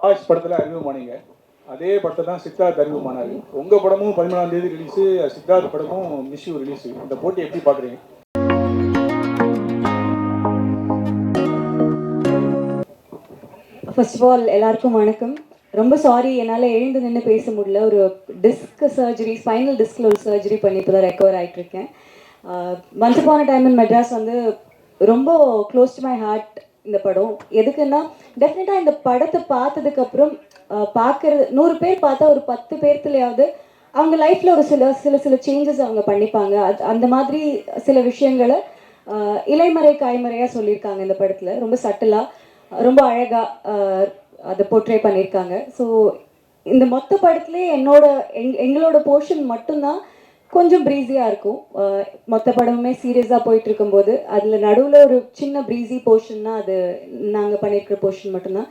Ash படத்தில் அறிமுகமானீங்க. அதே படத்தை தான் சித்தார்த் அறிமுகமானார். உங்கள் படமும் 13ஆம் தேதி ரிலீஸு, சித்தார்த் படமும் மிஸ் யூ ரிலீஸு. இந்த போட்டி எப்படி பார்க்குறீங்க? ஃபர்ஸ்ட் ஆஃப் ஆல் எல்லாருக்கும் வணக்கம். ரொம்ப சாரி, என்னால் எழுந்து நின்று பேச முடியல. ஒரு டிஸ்க் சர்ஜரி, ஸ்பைனல் டிஸ்கில் ஒரு சர்ஜரி பண்ணி இப்போ தான் ரெக்கவர் ஆகிட்டுருக்கேன். Once upon a time in Madras வந்து ரொம்ப க்ளோஸ் டு மை ஹார்ட் இந்த படம். எதுக்குன்னா, டெஃபினட்டாக இந்த படத்தை பார்த்ததுக்கப்புறம் பார்க்குறது 100 பேர் பார்த்தா ஒரு 10 பேர்த்துலையாவது அவங்க லைஃப்பில் ஒரு சில சேஞ்சஸ் அவங்க பண்ணிப்பாங்க. அந்த மாதிரி சில விஷயங்களை இலைமறை காய்மறையாக சொல்லியிருக்காங்க இந்த படத்தில். ரொம்ப சட்டிலாக, ரொம்ப அழகாக அதை போர்ட்ரே பண்ணியிருக்காங்க. ஸோ இந்த மொத்த படத்துலேயே எங்களோட போர்ஷன் மட்டும்தான் கொஞ்சம் ப்ரீஸியாக இருக்கும். மொத்த படமுமே சீரியஸாக போயிட்டு இருக்கும்போது அதில் நடுவில் ஒரு சின்ன ப்ரீஸி போர்ஷன்னா அது நாங்கள் பண்ணியிருக்கிற போர்ஷன் மட்டும்தான்.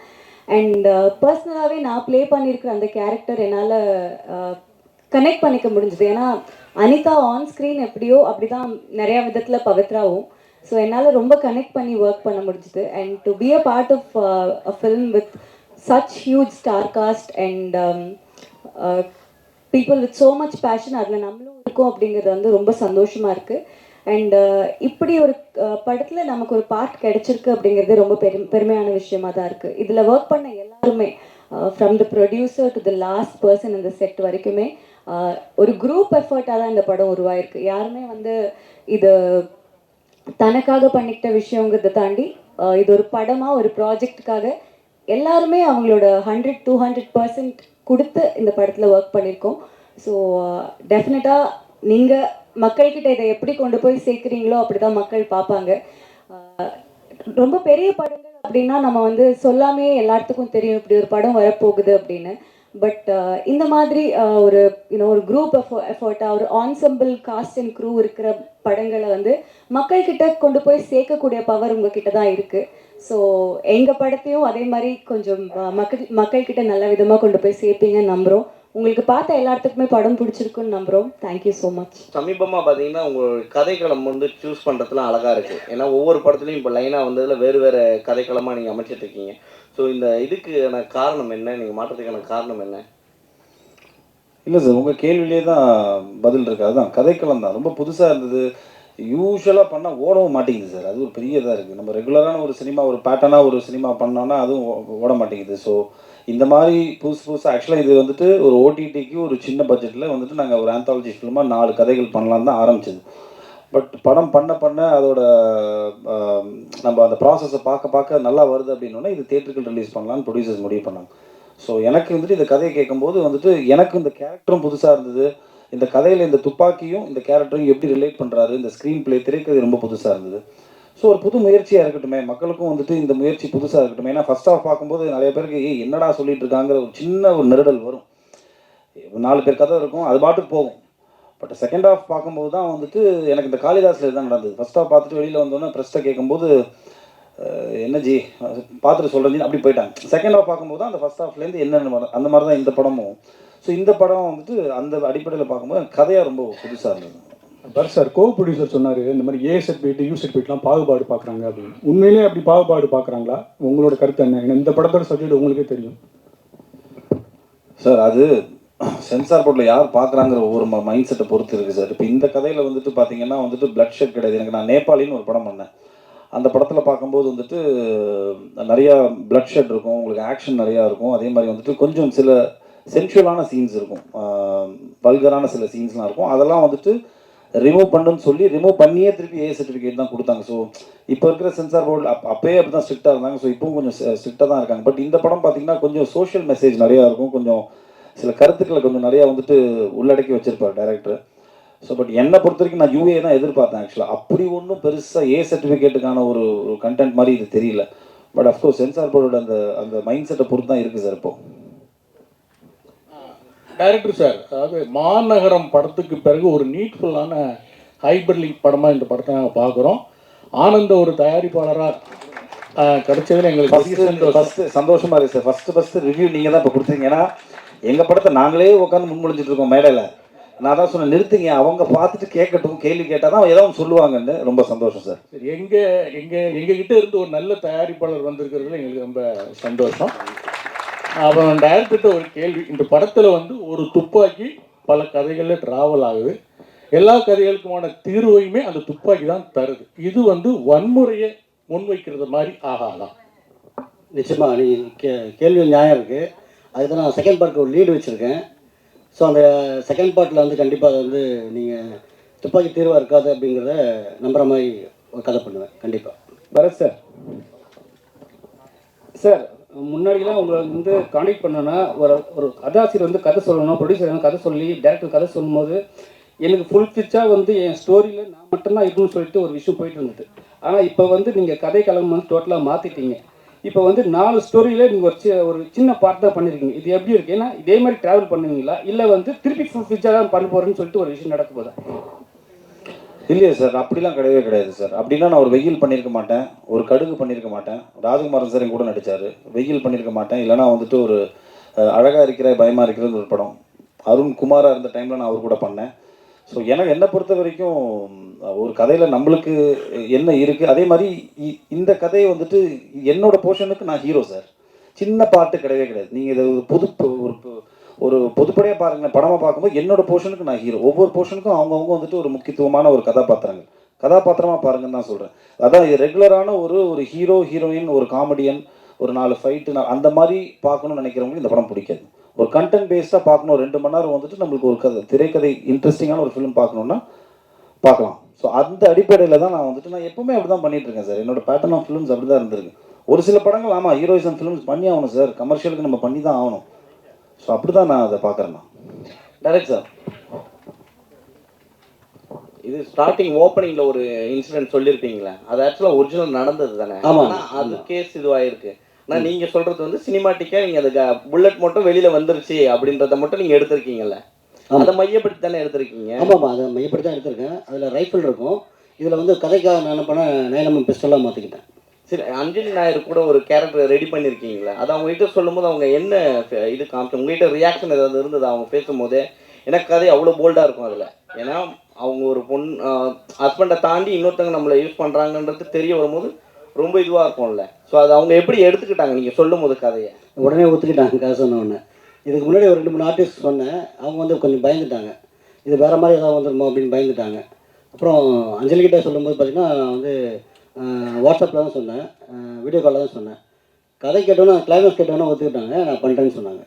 அண்ட் பர்சனலாகவே நான் ப்ளே பண்ணியிருக்கிற அந்த கேரக்டர் என்னால் கனெக்ட் பண்ணிக்க முடிஞ்சுது. ஏன்னா அனிதா ஆன் ஸ்க்ரீன் எப்படியோ அப்படி தான் நிறையா விதத்தில் பவித்ராவும். ஸோ என்னால் ரொம்ப கனெக்ட் பண்ணி ஒர்க் பண்ண முடிஞ்சுது. And to be a part of a film with such huge star cast and people with so much passion, அதில் நம்மளும் இருக்கோம் அப்படிங்கிறது வந்து ரொம்ப சந்தோஷமாக இருக்குது. அண்ட் இப்படி ஒரு படத்தில் நமக்கு ஒரு பார்ட் கிடைச்சிருக்கு அப்படிங்கிறது ரொம்ப பெருமையான விஷயமா தான் இருக்குது. இதில் ஒர்க் பண்ண எல்லாருமே, from the producer to the last person இந்த செட் வரைக்குமே ஒரு குரூப் எஃபர்ட்டாக தான் இந்த படம் உருவாயிருக்கு. யாருமே வந்து இது தனக்காக பண்ணிக்கிட்ட விஷயங்கிறத தாண்டி இது ஒரு படமாக, ஒரு ப்ராஜெக்டுக்காக எல்லாருமே அவங்களோட 100-200% கொடுத்து இந்த படத்தில் ஒர்க் பண்ணியிருக்கோம். ஸோ டெஃபினட்டாக நீங்கள் மக்கள்கிட்ட இதை எப்படி கொண்டு போய் சேர்க்குறீங்களோ அப்படி தான் மக்கள் பார்ப்பாங்க. ரொம்ப பெரிய படங்கள் அப்படின்னா நம்ம வந்து சொல்லாமே எல்லாத்துக்கும் தெரியும் இப்படி ஒரு படம் வரப்போகுது அப்படின்னு. பட் இந்த மாதிரி ஒரு குரூப் எஃபர்ட்டாக, ஒரு ஆன்சம்பிள் காஸ்ட் அண்ட் க்ரூ இருக்கிற படங்களை வந்து மக்கள்கிட்ட கொண்டு போய் சேர்க்கக்கூடிய பவர் உங்ககிட்ட தான் இருக்குது. ஸோ எங்கள் படத்தையும் அதே மாதிரி கொஞ்சம் மக்கள்கிட்ட நல்ல விதமாக கொண்டு போய் சேர்ப்பீங்கன்னு நம்புகிறோம். உங்களுக்கு பார்த்த எல்லாத்துக்குமே படம் பிடிச்சிருக்குன்னு நம்புகிறோம். Thank you so much. சமீபமாக பார்த்தீங்கன்னா உங்கள் கதைக்களம் வந்து சூஸ் பண்ணுறதுலாம் அழகாக இருக்குது. ஏன்னா ஒவ்வொரு படத்துலையும் இப்போ லைனாக வந்ததில் வேறு வேறு கதைக்களமாக நீங்கள் அமைச்சிட்ருக்கீங்க. ஸோ இந்த இதுக்கான காரணம் என்ன? நீங்கள் மாற்றத்துக்கான காரணம் என்ன? இல்லை சார், உங்கள் கேள்வியிலே தான் பதில் இருக்குது. அதுதான் கதைக்களம் தான் ரொம்ப புதுசாக இருந்தது. யூஸ்வலாக பண்ணால் ஓடவும் மாட்டேங்குது சார். அது ஒரு பெரிய இதாக இருக்குது. நம்ம ரெகுலரான ஒரு சினிமா, ஒரு பேட்டர்னாக ஒரு சினிமா பண்ணோன்னா அதுவும் ஓட மாட்டேங்குது. ஸோ இந்த மாதிரி புதுசாக ஆக்சுவலாக இது வந்துட்டு ஒரு ஓடிடிக்கு ஒரு சின்ன பட்ஜெட்டில் வந்துட்டு நாங்கள் ஒரு ஆந்தாலஜி ஃபிலிமாக 4 கதைகள் பண்ணலான்னு தான் ஆரம்பிச்சது. பட் படம் பண்ண அதோட நம்ம அந்த ப்ராசஸை பார்க்க நல்லா வருது அப்படின்னோடனே இது தியேட்டருக்கு ரிலீஸ் பண்ணலான்னு ப்ரொடியூசர்ஸ் முடிவு பண்ணாங்க. ஸோ எனக்கு வந்துட்டு இந்த கதையை கேட்கும்போது வந்துட்டு எனக்கு இந்த கேரக்டரும் புதுசாக இருந்தது. இந்த கதையில் இந்த துப்பாக்கியும் இந்த கேரக்டரும் எப்படி ரிலேட் பண்ணுறாரு, இந்த ஸ்க்ரீன் பிளே திரைக்கதை ரொம்ப புதுசாக இருந்தது. ஸோ ஒரு புது முயற்சியாக இருக்கட்டுமே, மக்களுக்கும் வந்துட்டு இந்த முயற்சி புதுசாக இருக்கட்டும். ஏன்னா ஃபர்ஸ்ட் ஆஃப் பார்க்கும்போது நிறைய பேருக்கு என்னடா சொல்லிட்டு இருக்காங்கிற ஒரு சின்ன ஒரு நெருடல் வரும். 4 பேர் கதை இருக்கும், அது பாட்டுக்கு போகும். பட் செகண்ட் ஆஃப் பார்க்கும்போது தான் வந்துட்டு எனக்கு இந்த காளிதாஸில் தான் நடந்தது. ஃபர்ஸ்ட் ஆஃப் பார்த்துட்டு வெளியில் வந்தோன்னே ப்ரெஸ்ட்டை கேட்கும்போது என்ன ஜி பார்த்துட்டு சொல்கிறேன் அப்படி போயிட்டாங்க. செகண்ட் ஆஃப் பார்க்கும்போது தான் அந்த ஃபர்ஸ்ட் ஆஃப்லேருந்து என்னென்ன அந்த மாதிரி தான் இந்த படமும். ஸோ இந்த படம் வந்துட்டு அந்த அடிப்படையில் பார்க்கும்போது கதையாக ரொம்ப புதுசாக இருந்தது. பர் சார் கோ ப்ரொடியூசர் சொன்னார் இந்த மாதிரி ஏ சர்டிஃபிகேட், யூ சர்டிஃபிகேட்லாம் பாகுபாடு பார்க்குறாங்க அப்படின்னு. உண்மையிலே அப்படி பாகுபாடு பார்க்குறாங்களா? உங்களோட கருத்து என்ன? ஏன்னா இந்த படத்தோட சப்ஜெக்ட் உங்களுக்கே தெரியும் சார். அது சென்சார் போர்டில் யார் பார்க்குறாங்கிற ஒவ்வொரு மைண்ட் செட்டை பொறுத்து இருக்குது சார். இப்போ இந்த கதையில் வந்துட்டு பார்த்தீங்கன்னா வந்துட்டு பிளட் ஷெட் கிடையாது. எனக்கு நான் நேபாளின்னு ஒரு படம் பண்ணேன். அந்த படத்தில் பார்க்கும்போது வந்துட்டு நிறையா பிளட் ஷெட் இருக்கும், உங்களுக்கு ஆக்ஷன் நிறையா இருக்கும். அதே மாதிரி வந்துட்டு கொஞ்சம் சில சென்சுவலான சீன்ஸ் இருக்கும், வல்கரான சில சீன்ஸ்லாம் இருக்கும். அதெல்லாம் வந்துட்டு ரிமூவ் பண்ணுன்னு சொல்லி ரிமூவ் பண்ணியே திருப்பி ஏ சர்டிஃபிகேட் தான் கொடுத்தாங்க. ஸோ இப்போ இருக்கிற சென்சார் போர்டு அப்போயே அப்படி தான் ஸ்ட்ரிக்டாக இருந்தாங்க. ஸோ இப்பவும் கொஞ்சம் ஸ்ட்ரிக்டாக தான் இருக்காங்க. பட் இந்த படம் பார்த்திங்கன்னா கொஞ்சம் சோஷியல் மெசேஜ் நிறையா இருக்கும், கொஞ்சம் சில கருத்துக்களை கொஞ்சம் நிறையா வந்துட்டு உள்ளடக்கி வச்சுருப்பார் டைரக்டர். ஸோ பட் என்னை பொறுத்த வரைக்கும் நான் யூஏ தான் எதிர்பார்த்தேன் ஆக்சுவலாக. அப்படி ஒன்றும் பெருசாக ஏ சர்டிஃபிகேட்டுக்கான ஒரு கண்டென்ட் மாதிரி இது தெரியல. பட் அஃப்கோர்ஸ் சென்சார் போர்டோட அந்த மைண்ட் செட்டை பொறுத்து தான் இருக்குது சார். இப்போது டைரக்டர் சார், அதாவது மாநகரம் படத்துக்கு பிறகு ஒரு நீட்ஃபுல்லான ஹைபர்லிங்க் படமாக இந்த படத்தை நாங்கள் பார்க்குறோம். ஆனந்த ஒரு தயாரிப்பாளராக கிடைச்சதுல எங்களுக்கு சந்தோஷமாக இருக்குது சார். ஃபஸ்ட்டு ரிவ்யூ நீங்கள் தான் இப்போ கொடுத்தீங்க. ஏன்னா எங்கள் படத்தை நாங்களே உட்காந்து முன்மொழிஞ்சிட்டு இருக்கோம் மேடையில். நான் தான் சொன்னேன் நிறுத்துங்க, அவங்க பார்த்துட்டு கேட்கட்டும், கேள்வி கேட்டால் தான் ஏதாவது சொல்லுவாங்கன்னு. ரொம்ப சந்தோஷம் சார். சரி, எங்ககிட்ட இருந்து ஒரு நல்ல தயாரிப்பாளர் வந்திருக்கிறதுல எங்களுக்கு ரொம்ப சந்தோஷம். அப்புறம் டைரக்டர்கிட்ட ஒரு கேள்வி, இந்த படத்தில் வந்து ஒரு துப்பாக்கி பல கதைகளில் ட்ராவல் ஆகுது, எல்லா கதைகளுக்குமான தீர்வையுமே அந்த துப்பாக்கி தான் தருது. இது வந்து வன்முறையை முன்வைக்கிறது மாதிரி ஆகாதான்? நிச்சயமாக நீ கேள்வி நியாயம் இருக்குது. அதுக்கு நான் செகண்ட் பார்ட்டுக்கு ஒரு லீடு வச்சுருக்கேன். ஸோ அந்த செகண்ட் பார்ட்டில் வந்து கண்டிப்பாக அதை வந்து நீங்கள் துப்பாக்கி தீர்வாக இருக்காது அப்படிங்கிறத நம்புகிற மாதிரி ஒரு கதை பண்ணுவேன் கண்டிப்பாக. பரத் சார், சார் முன்னாடிலாம் உங்களை வந்து கான்டெக்ட் பண்ணோன்னா ஒரு கதாசிரியர் வந்து கதை சொல்லணும், ப்ரொடியூசர் வந்து கதை சொல்லி டேரக்டர் கதை சொல்லும்போது எனக்கு ஃபுல் பிச்சாக வந்து என் ஸ்டோரியில் நான் மட்டும்தான் இருக்குன்னு சொல்லிட்டு ஒரு விஷயம் போயிட்டு இருந்தது. ஆனால் இப்போ வந்து நீங்கள் கதை களம் வந்து டோட்டலாக மாற்றிட்டீங்க. இப்போ வந்து 4 ஸ்டோரியில் நீங்கள் ஒரு சின்ன பார்ட் தான் பண்ணியிருக்கீங்க. இது எப்படி இருக்குது? ஏன்னா இதே மாதிரி ட்ராவல் பண்ணுவீங்களா இல்லை வந்து திருப்பி ஃபுல் பிச்சாக தான் பண்ண போகிறேன்னு சொல்லிட்டு ஒரு விஷயம் நடக்க போதா? இல்லையா சார், அப்படிலாம் கிடையவே கிடையாது சார். அப்படின்னா நான் ஒரு வெயில் பண்ணியிருக்க மாட்டேன், ஒரு கடுகு பண்ணியிருக்க மாட்டேன், ராஜகுமாரன் சார் என் கூட நடித்தார், வெயில் பண்ணியிருக்க மாட்டேன். இல்லைனா வந்துட்டு ஒரு அழகாக இருக்கிற பயமாக இருக்கிறது ஒரு படம், அருண் குமாராக இருந்த டைமில் நான் அவர் கூட பண்ணேன். ஸோ என்னை பொறுத்த வரைக்கும் ஒரு கதையில் நம்மளுக்கு என்ன இருக்குது, அதே மாதிரி இந்த கதையை வந்துட்டு என்னோட போர்ஷனுக்கு நான் ஹீரோ சார். சின்ன பாட்டு கிடையவே கிடையாது. நீங்கள் இதை ஒரு பொதுப்படையாக பாருங்களேன், படமாக பார்க்கும்போது என்னோட போர்ஷனுக்கு நான் ஹீரோ. ஒவ்வொரு போர்ஷனுக்கும் அவங்கவுங்க வந்துட்டு ஒரு முக்கியத்துவமான ஒரு கதாபாத்திரமாக பாருங்கன்னு தான் சொல்கிறேன். அதான் இது ரெகுலரான ஒரு ஹீரோ ஹீரோயின், ஒரு காமெடியன், ஒரு 4 ஃபைட்டு அந்த மாதிரி பார்க்கணும்னு நினைக்கிறவங்களுக்கு இந்த படம் பிடிக்காது. ஒரு கண்டென்ட் பேஸ்டாக பார்க்கணும், 2 மணி நேரம் வந்துட்டு நம்மளுக்கு ஒரு திரைக்கதை இன்ட்ரெஸ்டிங்கான ஒரு ஃபிலிம் பார்க்கணுன்னா பார்க்கலாம். ஸோ அந்த அடிப்படையில் தான் நான் வந்துட்டு நான் எப்பவுமே அப்படி தான் பண்ணிட்டு இருக்கேன் சார். என்னோட பேட்டர்ன் ஆஃப் ஃபிலிம்ஸ் அப்படி தான் இருந்திருக்கு. ஒரு சில படங்கள் ஆமாம் ஹீரோயிசம் ஃபிலிம்ஸ் பண்ணி ஆகணும் சார், கமர்ஷியலுக்கு நம்ம பண்ணி தான் ஆகணும். ஸோ அப்படி தான் நான் அதை பார்க்குறேன். டைரக்ட் சார், இது ஸ்டார்டிங் ஓப்பனிங்கில் ஒரு இன்சிடென்ட் சொல்லியிருப்பீங்களே, அது ஆக்சுவலாக ஒரிஜினல் நடந்தது தானே? ஆமாம். அது கேஸ் இதுவாயிருக்கு. ஆனால் நீங்கள் சொல்கிறது வந்து சினிமாட்டிக்காக நீங்கள் அது புல்லட் மட்டும் வெளியில் வந்துருச்சு அப்படின்றத மட்டும் நீங்கள் எடுத்திருக்கீங்கல்ல, அதை மையப்படுத்தி தானே எடுத்திருக்கீங்க? ஆமாம், அதை மையப்படுத்தி தான் எடுத்திருக்கேன். அதில் ரைஃபிள் இருக்கும். இதில் வந்து கதைக்காக நான் என்ன பண்ணேன், நயனம்மன் பிஸ்டலாக மாற்றிக்கிட்டேன். சரி, அஞ்சலி நாயர் கூட ஒரு கேரக்டர் ரெடி பண்ணியிருக்கீங்களா? அது அவங்ககிட்ட சொல்லும்போது அவங்க என்ன இது காமிச்சு உங்ககிட்ட ரியாக்ஷன் ஏதாவது இருந்தது அவங்க பேசும்போதே? எனக்கு கதை அவ்வளோ போல்டாக இருக்கும் அதில். ஏன்னா அவங்க ஒரு ஹஸ்பண்டை தாண்டி இன்னொருத்தவங்க நம்மளை யூஸ் பண்ணுறாங்கன்றது தெரிய வரும்போது ரொம்ப இதுவாக இருக்கும்ல. ஸோ அது அவங்க எப்படி எடுத்துக்கிட்டாங்க நீங்கள் சொல்லும் போது கதையை? உடனே ஒத்துக்கிட்டாங்க கதை சொன்ன உடனே. இதுக்கு முன்னாடி ஒரு 2-3 ஆர்டிஸ்ட் சொன்னேன், அவங்க வந்து கொஞ்சம் பயந்துட்டாங்க. இது வேறு மாதிரி ஏதாவது வந்துடுமோ அப்படின்னு பயந்துட்டாங்க. அப்புறம் அஞ்சலிக்கிட்ட சொல்லும்போது பார்த்திங்கன்னா நான் வந்து வாட்ஸ்அப்பில் தான் சொன்னேன், வீடியோ காலில் தான் சொன்னேன். கதை கேட்டோன்னா கிளைமேக்ஸ் கேட்டோன்னா ஒத்துக்கிட்டாங்க, நான் பண்ணுறேன்னு சொன்னாங்க.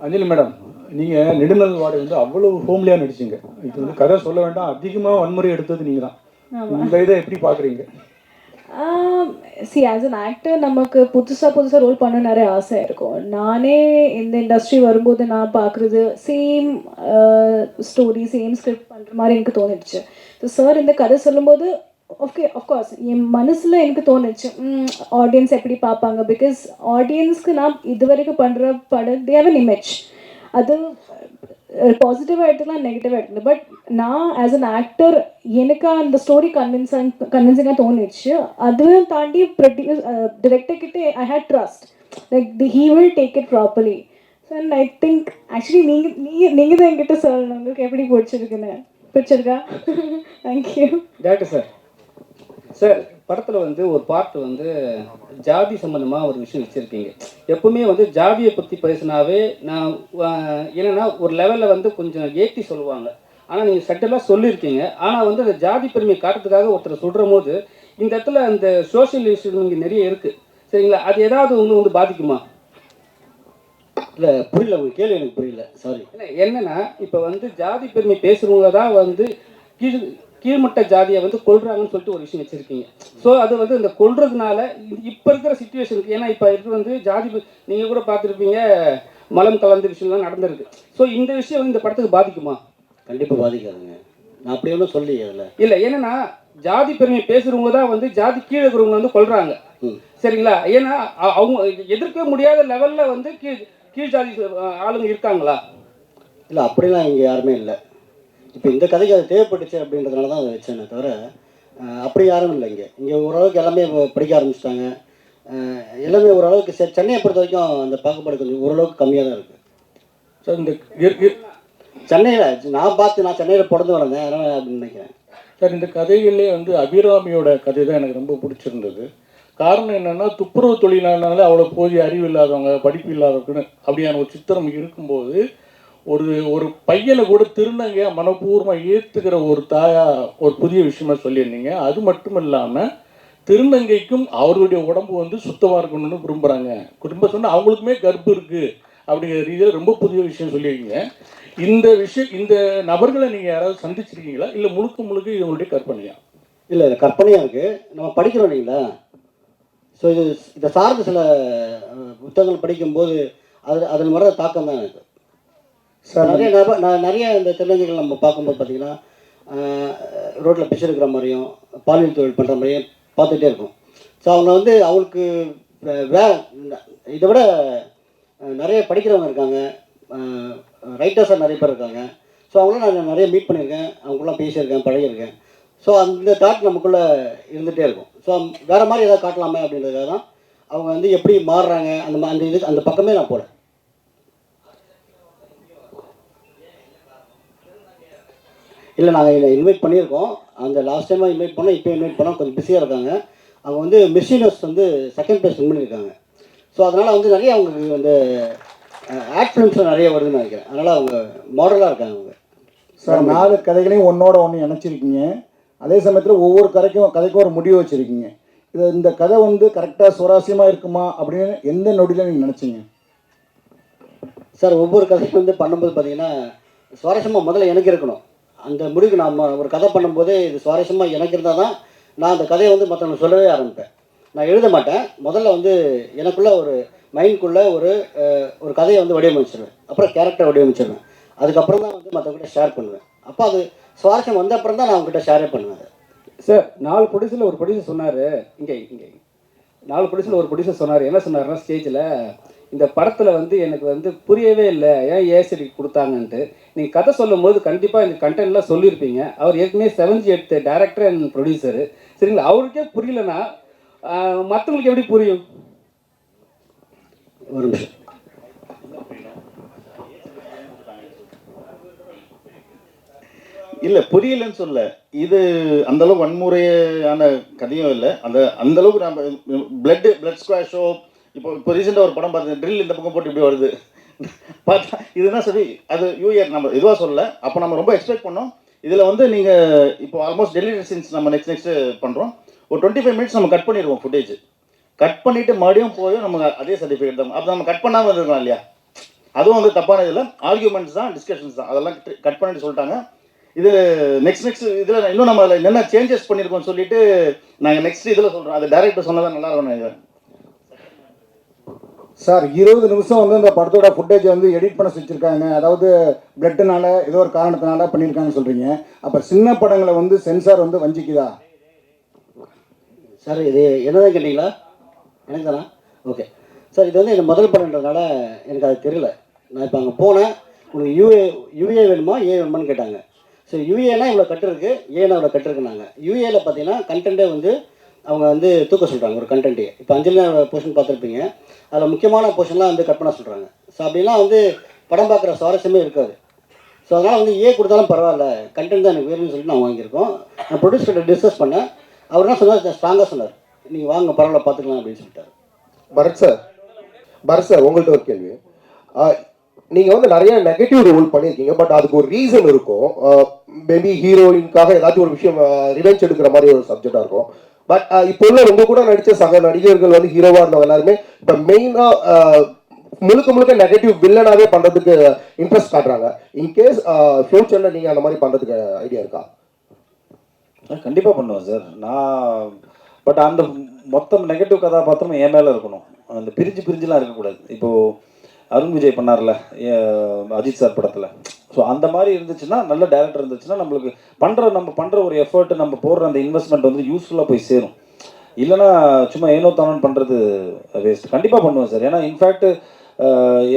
அஞ்சலி மேடம், நீங்கள் நெடுநல் வாடை வந்து அவ்வளோ ஹோம்லியாக நடிச்சிங்க. இது வந்து கதை சொல்ல வேண்டாம், அதிகமாக வன்முறை எடுத்தது நீங்கள் தான். இந்த இதை எப்படி பார்க்குறீங்க? ஆஸ் அன் ஆக்டர் நமக்கு புதுசாக ரோல் பண்ண நிறைய ஆசை இருக்கும். நானே இந்த இண்டஸ்ட்ரி வரும்போது நான் பார்க்குறது சேம் ஸ்டோரி சேம் ஸ்கிரிப்ட் பண்ணுற மாதிரி எனக்கு தோணுச்சு. ஸோ சார் இந்த கதை சொல்லும்போது ஓகே அஃப்கோர்ஸ் என் மனசில் எனக்கு தோணுச்சு ஆடியன்ஸ் எப்படி பார்ப்பாங்க. பிகாஸ் ஆடியன்ஸ்க்கு நான் இது வரைக்கும் பண்ணுற படம் தே ஹேவ் அன் இமேஜ். அது பாசிட்டிவாக எடுத்துக்கலாம், நெகட்டிவாக எடுத்துக்கலாம். பட் நான் ஆஸ் அன் ஆக்டர் எனக்கு அந்த ஸ்டோரி கன்வின்சிங்காக தோணுச்சு. அதுவும் தாண்டி டிரெக்டர் கிட்டே I had trust like he will take it properly. So and I think actually நீங்கள் தான் என்கிட்ட சொல்லணும் உங்களுக்கு எப்படி பிடிச்சிருக்கா? தேங்க்யூ. டேரக்டர் சார், சார் படத்தில் வந்து ஒரு பார்ட் வந்து ஜாதி சம்மந்தமாக ஒரு விஷயம் வச்சுருக்கீங்க. எப்பவுமே வந்து ஜாதியை பற்றி பேசினாவே நான் என்னென்னா ஒரு லெவலில் வந்து கொஞ்சம் ஏற்றி சொல்லுவாங்க. ஆனால் நீங்கள் சட்டெல்லாம் சொல்லியிருக்கீங்க. ஆனால் வந்து அந்த ஜாதி பெருமையை காட்டுறதுக்காக ஒருத்தர் சொல்கிற போது இந்த இடத்துல அந்த சோஷியல் இஷ்யூ இங்கே நிறைய இருக்குது. சரிங்களா? அது ஏதாவது உங்களுக்கு வந்து பாதிக்குமா? இல்லை புரியல, உங்கள் கேள்வி எனக்கு புரியல, சாரி. இல்லை என்னென்னா இப்போ வந்து ஜாதி பெருமை பேசுகிறவங்க தான் வந்து கீழ்மட்ட ஜாதியை வந்து கொள்றாங்கன்னு சொல்லிட்டு ஒரு விஷயம் வச்சுருக்கீங்க. ஸோ அது வந்து இந்த கொள்றதுனால இப்போ இருக்கிற சுச்சுவேஷனுக்கு, ஏன்னா இப்போ இருக்கிற வந்து ஜாதி நீங்கள் கூட பார்த்துருப்பீங்க மலம் கலந்த விஷயம்லாம் நடந்திருக்கு. ஸோ இந்த விஷயம் வந்து இந்த படத்துக்கு பாதிக்குமா? கண்டிப்பாக பாதிக்காதுங்க, நான் அப்படி ஒன்றும் சொல்லி அதில் இல்லை. ஏன்னா ஜாதி பெருமையை பேசுகிறவங்க தான் வந்து ஜாதி கீழே இருக்கிறவங்க வந்து கொள்றாங்க. சரிங்களா? ஏன்னா அவங்க எதிர்க்க முடியாத லெவலில் வந்து கீழ் ஜாதி ஆளுங்க இருக்காங்களா? இல்லை அப்படிலாம் இங்கே யாருமே இல்லை. இப்போ இந்த கதைக்கு அது தேவைப்பட்டுச்சு அப்படின்றதுனால தான் அதை வச்சேனே தவிர அப்படி யாரும் இல்லை. இங்கே ஓரளவுக்கு எல்லாமே படிக்க ஆரம்பிச்சிட்டாங்க. எல்லாமே ஓரளவுக்கு சென்னையை பொறுத்த வரைக்கும் அந்த பாகுபாடு கொஞ்சம் ஓரளவுக்கு கம்மியாக தான் இருக்குது. சார் இந்த சென்னையில் நான் சென்னையில் பிறந்து வளர்ந்தேன், அதனால் அப்படின்னு நினைக்கிறேன். சார் இந்த கதைகளே வந்து அபிராமியோட கதை தான் எனக்கு ரொம்ப பிடிச்சிருந்தது. காரணம் என்னென்னா துப்புரவு தொழிலானாலே அவ்வளோ போதிய அறிவு இல்லாதவங்க, படிப்பு இல்லாதவங்கன்னு அப்படியான ஒரு சித்திரம் இருக்கும்போது ஒரு பையனை கூட திருநங்கையாக மனப்பூர்வமாக ஏற்றுக்கிற ஒரு தாயா ஒரு புதிய விஷயமா சொல்லியிருந்தீங்க. அது மட்டும் இல்லாமல் திருநங்கைக்கும் அவருடைய உடம்பு வந்து சுத்தமாக இருக்கணும்னு விரும்புகிறாங்க. குடும்பம் சொன்னால் அவங்களுக்குமே கர்ப்பம் இருக்குது அப்படிங்கிற ரீதியில் ரொம்ப புதிய விஷயம் சொல்லியிருக்கீங்க. இந்த நபர்களை நீங்கள் யாராவது சந்திச்சிருக்கீங்களா, இல்லை முழுக்க முழுக்க இது உங்களுடைய கற்பனையா? இல்லை, இது கற்பனையாக இருக்குது. நம்ம படிக்கிறோம் இல்லைங்களா? ஸோ இதை சார்ந்த சில புத்தகங்கள் படிக்கும்போது அதன் வர தாக்கம் தான் எனக்கு. நிறைய இந்த திருநங்கைகள் நம்ம பார்க்கும்போது பார்த்திங்கன்னா ரோட்டில் பிச்சை எடுக்கிற மாதிரியும் பாலியல் தொழில் பண்ணுற மாதிரியும் பார்த்துட்டே இருக்கும். ஸோ அவங்க வந்து அவங்களுக்கு இதை விட நிறைய படிக்கிறவங்க இருக்காங்க, ரைட்டர்ஸாக நிறைய பேர் இருக்காங்க. ஸோ அவங்களாம் நான் நிறைய மீட் பண்ணியிருக்கேன், அவங்களாம் பேசியிருக்கேன், பழகியிருக்கேன். ஸோ அந்த தாட் நமக்குள்ளே இருந்துகிட்டே இருக்கும். ஸோ வேறு மாதிரி எதாவது காட்டலாமே அப்படின்றதுக்காக தான் அவங்க வந்து எப்படி மாறுறாங்க அந்த பக்கமே நான் போகிறேன். இல்லை, நாங்கள் இன்வைட் பண்ணியிருக்கோம். அந்த லாஸ்ட் டைமாக இன்வைட் பண்ணோம், இப்போ இன்வைட் பண்ணோம். கொஞ்சம் பிஸியாக இருக்காங்க. அவங்க வந்து மிஸ் யூனிவர்ஸ் வந்து செகண்ட் ப்ளேஸ் வின் பண்ணியிருக்காங்க. ஸோ அதனால் வந்து நிறைய அவங்களுக்கு வந்து ஆட் ஃபிலிம்ஸில் நிறைய வருதுன்னு நினைக்கிறேன். அதனால் அவங்க மாடலாக இருக்காங்க அவங்க. சார், 4 கதைகளையும் ஒன்றோட ஒன்று இணைச்சிருக்கீங்க. அதே சமயத்தில் ஒவ்வொரு கதைக்கும் ஒரு முடிவு வச்சுருக்கீங்க. இந்த கதை வந்து கரெக்டாக சுவாரஸ்யமாக இருக்குமா அப்படின்னு எந்த நொடியில் நீங்கள் நினச்சிங்க? சார், ஒவ்வொரு கதையும் வந்து பண்ணும்போது பார்த்தீங்கன்னா சுவாரஸ்யமாக முதல்ல எனக்கு இருக்கணும். அந்த முடிவுக்கு நாம் ஒரு கதை பண்ணும்போதே இது சுவாரஸ்யமாக எனக்கு இருந்தால் தான் நான் அந்த கதையை வந்து மற்றவங்களுக்கு சொல்லவே ஆரம்பிப்பேன். நான் எழுத மாட்டேன். முதல்ல வந்து எனக்குள்ளே ஒரு மைண்டுக்குள்ளே ஒரு கதையை வந்து வடிவமைச்சிடுவேன். அப்புறம் கேரக்டர் வடிவமைச்சிடுவேன். அதுக்கப்புறம் தான் வந்து மற்றவங்ககிட்ட ஷேர் பண்ணுவேன். அப்போ அது சுவாரஸ்யம் வந்த அப்புறம் தான் நான் அவங்ககிட்ட ஷேரே பண்ணுவேன். சார், 4 ப்ரொடியூசரில் ஒரு ப்ரொடியூசர் சொன்னார், இங்கே 4 ப்ரொடியூசரில் ஒரு ப்ரொடியூசர் சொன்னார். என்ன சொன்னார்னா, ஸ்டேஜில் இந்த படத்தில் வந்து எனக்கு வந்து புரியவே இல்லை, ஏன் ஏசரி கொடுத்தாங்கன்ட்டு. நீங்கள் கதை சொல்லும் போது கண்டிப்பாக இந்த கண்டென்ட்லாம் சொல்லியிருப்பீங்க. அவர் ஏற்கனவே 7 8 டேரக்டர் அண்ட் ப்ரொடியூசரு, சரிங்களா? அவருக்கே புரியலன்னா மற்றவங்களுக்கு எப்படி புரியும்? ஒரு நிமிஷம். இல்லை, புரியலன்னு சொல்ல. இது அந்தளவுக்கு வன்முறையான கதையும் இல்லை. அந்தளவுக்கு நம்ம பிளட் ஸ்குவாஷோ இப்போ ரீசெண்டாக ஒரு படம் பார்த்தேன், ட்ரில் இந்த பக்கம் போட்டு இப்படி வருது பார்த்தா இதுதான் சரி. அது யூஏர் நம்ம இதுவாக சொல்லலை. அப்போ நம்ம ரொம்ப எக்ஸ்பெக்ட் பண்ணோம். இதில் வந்து நீங்கள் இப்போ ஆல்மோஸ்ட் டெலிவரி சீன்ஸ் நம்ம நெக்ஸ்ட்டு பண்ணுறோம். ஒரு 25 மினிட்ஸ் நம்ம கட் பண்ணிடுவோம். ஃபுட்டேஜ் கட் பண்ணிவிட்டு மறுபடியும் போய் நம்ம அதே சர்டிஃபிகேட் தான். அப்போ நம்ம கட் பண்ணாமல் இருந்திருக்கோம் இல்லையா? அதுவும் வந்து தப்பான இதில் ஆர்கியூமெண்ட்ஸ் தான், டிஸ்கஷன்ஸ் தான். அதெல்லாம் கட் பண்ணிட்டு சொல்லிட்டாங்க. இது நெக்ஸ்ட் இதில் இன்னும் நம்ம அதில் என்னென்ன சேஞ்சஸ் பண்ணியிருக்கோம்னு சொல்லிட்டு நாங்கள் நெக்ஸ்ட் இதில் சொல்கிறோம். அது டேரக்டர் சொன்னதான் நல்லா இருக்கும் நினைக்கிறேன். சார், 20 நிமிஷம் வந்து இந்த படத்தோட ஃபுட்டேஜ் வந்து எடிட் பண்ண வச்சுருக்காங்க. அதாவது பிளட்டுனால ஏதோ ஒரு காரணத்தினால பண்ணியிருக்காங்கன்னு சொல்கிறீங்க. அப்போ சின்ன படங்களை வந்து சென்சார் வந்து வஞ்சிக்குதா? சார், இது என்னதான் கேட்டிங்களா? எனக்கு தானே? ஓகே சார், இது வந்து எனக்கு முதல் படம்ன்றதுனால எனக்கு அது தெரியல. நான் இப்போ அங்கே போனேன், உங்களுக்கு யூஏ வேணுமா ஏ வேணுமான்னு கேட்டாங்க. ஸோ யூஏனா இவ்வளோ கட்டு இருக்குது, ஏன்னா இவ்வளோ கட்டு இருக்குனாங்க. யூஏல பார்த்தீங்கன்னா கண்டென்ட்டே வந்து அவங்க வந்து தூக்க சொல்கிறாங்க ஒரு கண்டென்ட்டே. இப்போ அஞ்சலி போர்ஷன் பார்த்துருப்பீங்க, அதில் முக்கியமான போர்ஷன்லாம் வந்து கட் பண்ண சொல்கிறாங்க. ஸோ அப்படிலாம் வந்து படம் பார்க்குற சுவாரஸ்யமே இருக்காது. ஸோ அதனால் வந்து ஏ கொடுத்தாலும் பரவாயில்ல, கண்டென்ட் தான் எனக்கு வேணும்னு சொல்லிட்டு நான் வாங்கியிருக்கோம். நான் ப்ரொடியூசர்கிட்ட டிஸ்கஸ் பண்ணேன். அவர் என்ன சொன்னார், ஸ்ட்ராங்காக சொன்னார், நீங்கள் வாங்க பரவாயில்ல பார்த்துக்கலாம் அப்படின்னு சொல்லிட்டார். பரத் சார், உங்கள்கிட்ட ஒரு கேள்வி. நீங்கள் வந்து நிறைய நெகட்டிவ் ரோல் பண்ணியிருக்கீங்க, பட் அதுக்கு ஒரு ரீசன் இருக்கும். மேபி ஹீரோயின்காக ஏதாச்சும் ஒரு விஷயம் ரிவெஞ்ச் எடுக்கிற மாதிரி ஒரு சப்ஜெக்டாக இருக்கும். பட் இப்போ உள்ள உங்க கூட நடித்த சக நடிகர்கள் வந்து ஹீரோவாக இருந்தவங்க எல்லாருமே இப்போ மெயினாக முழுக்க நெகட்டிவ் வில்லனாகவே பண்ணுறதுக்கு இன்ட்ரெஸ்ட் காட்டுறாங்க. இன்கேஸ் ஃபியூச்சரில் நீங்கள் அந்த மாதிரி பண்ணுறதுக்கு ஐடியா இருக்கா? கண்டிப்பாக பண்ணுவேன் சார். பட் அந்த மொத்தம் நெகட்டிவ் கதாபாத்திரம் என் மேலே இருக்கணும். அந்த பிரிஞ்சுலாம் இருக்கக்கூடாது. இப்போது அருண் விஜய் பண்ணார்ல அஜித் சார் படத்தில், ஸோ அந்த மாதிரி இருந்துச்சுன்னா, நல்ல டேரக்டர் இருந்துச்சுன்னா நம்மளுக்கு நம்ம பண்ணுற ஒரு எஃபர்ட், நம்ம போடுற அந்த இன்வெஸ்ட்மெண்ட் வந்து யூஸ்ஃபுல்லாக போய் சேரும். இல்லைனா சும்மா ஏனோ தானோன்னு பண்ணுறது வேஸ்ட். கண்டிப்பாக பண்ணுவேன் சார். ஏன்னா இன்ஃபேக்ட்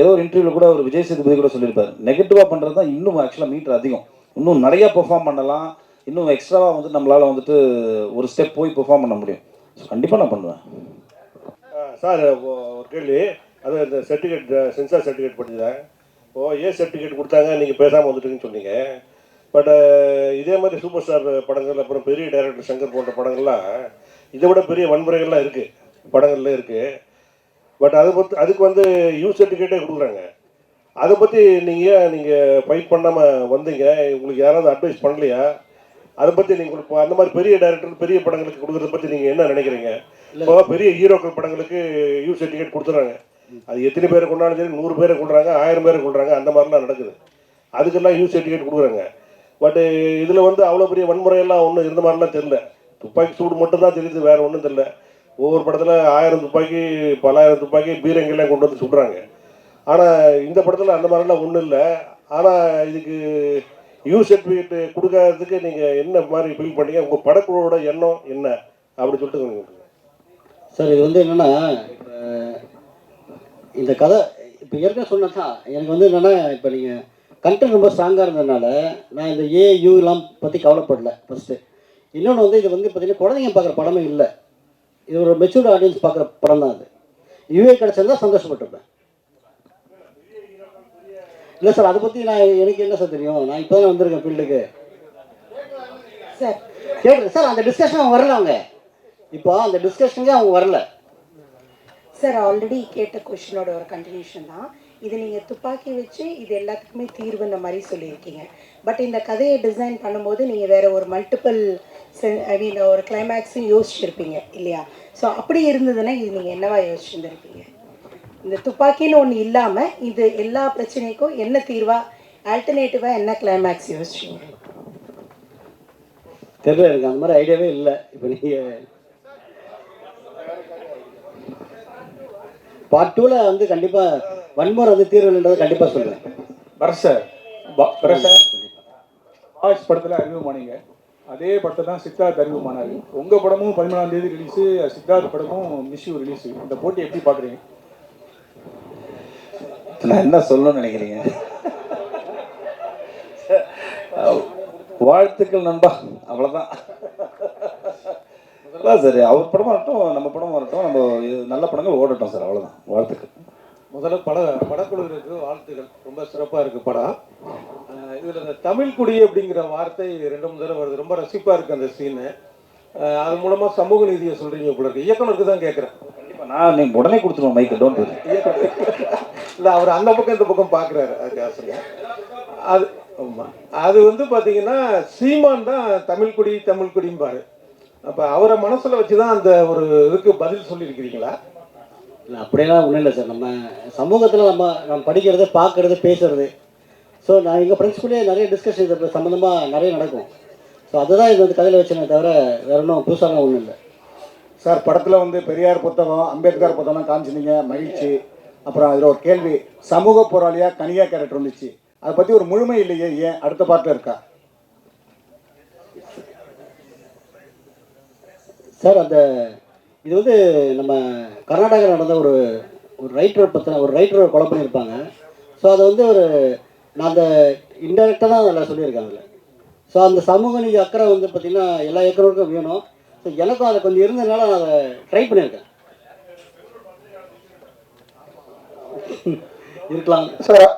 ஏதோ ஒரு இன்டர்வியூவில் கூட ஒரு விஜய் சேதுபதி கூட சொல்லியிருப்பார், நெகட்டிவாக பண்ணுறது தான் இன்னும் ஆக்சுவலாக மீட்டர் அதிகம், இன்னும் நிறையா பெர்ஃபார்ம் பண்ணலாம், இன்னும் எக்ஸ்ட்ராவாக வந்து நம்மளால் வந்துட்டு ஒரு ஸ்டெப் போய் பெர்ஃபார்ம் பண்ண முடியும். ஸோ கண்டிப்பாக நான் பண்ணுவேன் சார். ஒரு கேள்வி, அது இந்த சர்டிஃபிகேட் சென்சார் சர்டிஃபிகேட் பண்ணிடுறேன். இப்போது ஏ சர்டிஃபிகேட் கொடுத்தாங்க, நீங்கள் பேசாமல் வந்துட்டுங்கன்னு சொன்னீங்க. பட் இதே மாதிரி சூப்பர் ஸ்டார் படங்கள், அப்புறம் பெரிய டைரக்டர் சங்கர் போன்ற படங்கள்லாம் இதை விட பெரிய வன்முறைகள்லாம் இருக்குது. படங்களில் இருக்குது. பட் அதுக்கு வந்து யூ சர்டிஃபிகேட்டே கொடுக்குறாங்க. அதை பற்றி நீங்கள் ஃபைட் பண்ணாமல் வந்தீங்க, உங்களுக்கு யாராவது அட்வைஸ் பண்ணலையா? அதை பற்றி நீங்கள் இப்போ அந்த மாதிரி பெரிய டைரக்டர் பெரிய படங்களுக்கு கொடுக்குறத பற்றி நீங்கள் என்ன நினைக்கிறீங்க? இப்போ பெரிய ஹீரோக்கள் படங்களுக்கு யூ சர்டிஃபிகேட் கொடுத்துட்றாங்க. அது எத்தனை பேரை கொண்டாலும் சரி, 100 பேரை கொள்றாங்க, 1000 பேரை கொள்றாங்க, அந்த மாதிரிலாம் நடக்குது. அதுக்கெல்லாம் யூ சர்டிஃபிகேட் கொடுக்குறாங்க. பட்டு இதில் வந்து அவ்வளோ பெரிய வன்முறையெல்லாம் ஒன்றும் இருந்த மாதிரிலாம் தெரில. துப்பாக்கி சூடு மட்டும்தான் தெரியுது, வேறு ஒன்றும் தெரில. ஒவ்வொரு படத்தில் 1000 துப்பாக்கி, பலாயிரம் துப்பாக்கி, பீரங்கெல்லாம் கொண்டு வந்து சுடுறாங்க. ஆனால் இந்த படத்தில் அந்த மாதிரிலாம் ஒன்றும் இல்லை. ஆனால் இதுக்கு யூ சர்டிஃபிகேட் கொடுக்காததுக்கு நீங்கள் என்ன மாதிரி ஃபீல் பண்ணீங்க? உங்கள் படக்குழுவோட எண்ணம் என்ன அப்படி சொல்லிட்டு சார், இது வந்து என்னென்னா, இந்த கதை இப்போ ஏற்கனவே சொன்னதான் எனக்கு வந்து என்னென்னா, இப்போ நீங்கள் கண்டென்ட் ரொம்ப ஸ்ட்ராங்காக இருந்ததுனால நான் இந்த யூலாம் பற்றி கவலைப்படல ஃபஸ்ட்டு. இன்னொன்று வந்து இது வந்து பார்த்திங்கன்னா குழந்தைங்க பார்க்குற படமே இல்லை, இது ஒரு மெச்சூர்டு ஆடியன்ஸ் பார்க்குற படம் தான். அது யூஏ கிடச்சிருந்தா சந்தோஷப்பட்டிருப்பேன். இல்லை சார், அதை பற்றி எனக்கு என்ன சார் தெரியும்? நான் இப்போ தான் வந்திருக்கேன் ஃபீல்டுக்கு சார். கேட்குறேன் சார், அந்த டிஸ்கஷன் அவங்க வரல. அவங்க இப்போ அந்த டிஸ்கஷனுக்கு அவங்க வரல சார். ஆல்ரெடி கேட்ட கொஷினோட ஒரு கண்டினியூஷன் தான் இது. நீங்கள் துப்பாக்கி வச்சு இது எல்லாத்துக்குமே தீர்வுன்ற மாதிரி சொல்லியிருக்கீங்க. பட் இந்த கதையை டிசைன் பண்ணும்போது நீங்கள் வேறு ஒரு மல்டிபிள் ஒரு கிளைமேக்ஸும் யோசிச்சுருப்பீங்க இல்லையா? ஸோ அப்படி இருந்ததுன்னா இது நீங்கள் என்னவா யோசிச்சுருந்துருப்பீங்க? இந்த துப்பாக்கின்னு ஒன்று இல்லாமல் இது எல்லா பிரச்சனைக்கும் என்ன தீர்வாக, ஆல்டர்னேட்டிவாக என்ன கிளைமேக்ஸ் யோசிச்சிங்க? தெரியல, எனக்கு அந்த மாதிரி ஐடியாவே இல்லை. இப்போ நீங்கள் பார்ட் 2ல் வந்து கண்டிப்பாக வன்முறை வந்து தீர்வுன்றதை கண்டிப்பாக சொல்லுவேன். வாய்ஸ் படத்தில் அறிமுகமானீங்க, அதே படத்தை தான் சித்தார்த் அறிமுகமானார். உங்கள் படமும் 13ஆம் தேதி ரிலீஸு, சித்தார்த் படமும் மிஷ்யூ ரிலீஸு. இந்த போட்டி எப்படி பார்க்குறீங்க? நான் என்ன சொல்லணும்னு நினைக்கிறீங்க? வாழ்த்துக்கள் நண்பா, அவ்வளோதான். அதான் சார், அவர் படம் வரட்டும், நம்ம படம் வரட்டும், நம்ம நல்ல படங்கள் ஓடட்டும் சார், அவ்வளோதான். வாழ்த்துக்கள். முதல்ல படக்குழுவிற்கு வாழ்த்துக்கள். ரொம்ப சிறப்பாக இருக்குது படம். இதில் இந்த தமிழ் குடி அப்படிங்கிற வார்த்தை 2 தடவை வருது. ரொம்ப ரசிப்பாக இருக்குது அந்த சீனு. அது மூலமாக சமூக நீதியை சொல்கிறீங்க போல இருக்கு. இயக்குனருக்கு தான் கேட்குறேன். கண்டிப்பாக நான் நீங்கள் உடனே கொடுத்துருவோம் மைக்கு, டோன்ட் வரி. இல்லை, அவர் அந்த பக்கம் இந்த பக்கம் பார்க்குறாரு. அதுக்காக அது ஆமாம். அது வந்து பார்த்தீங்கன்னா சீமான் தான் தமிழ் குடிம்பாரு. அப்போ அவரை மனசில் வச்சு தான் அந்த ஒரு இதுக்கு பதில் சொல்லியிருக்கிறீங்களா? இல்லை, அப்படியெல்லாம் ஒன்றும் இல்லை சார். நம்ம சமூகத்தில் நம்ம படிக்கிறது, பார்க்குறது, பேசுகிறது. ஸோ நான் எங்கள் ஃப்ரெண்ட்ஸ்குள்ளேயே நிறைய டிஸ்கஷன் இது சம்மந்தமாக நிறைய நடக்கும். ஸோ அதுதான் இது வந்து கதையில் வச்சேனே தவிர வேற ஒன்றும் புதுசாக ஒன்றும் இல்லை சார். படத்தில் வந்து பெரியார் புத்தகம், அம்பேத்கர் புத்தகம் காமிச்சிருந்தீங்க, மகிழ்ச்சி. அப்புறம் அதில் ஒரு கேள்வி, சமூக போராளியாக கனியா கேரக்டர் வந்துச்சு, அதை பற்றி ஒரு முழுமை இல்லையே, ஏன் அடுத்த பாட்டில் இருக்கா சார்? அந்த இது வந்து நம்ம கர்நாடகாவில் நடந்த ஒரு ரைட்டரை பற்றின ஒரு ரைட்டரை கொலை பண்ணியிருப்பாங்க. ஸோ அதை வந்து நான் அந்த இன்டெரக்டாக தான் அதில் சொல்லியிருக்காங்க அதில். ஸோ அந்த சமூக நீதி அக்கறை வந்து பார்த்திங்கன்னா எல்லா இயக்குனருக்கும் வேணும். ஸோ எனக்கும் அதை கொஞ்சம் இருந்ததுனால நான் அதை ட்ரை பண்ணியிருக்கேன். இருக்கலாம் சார்.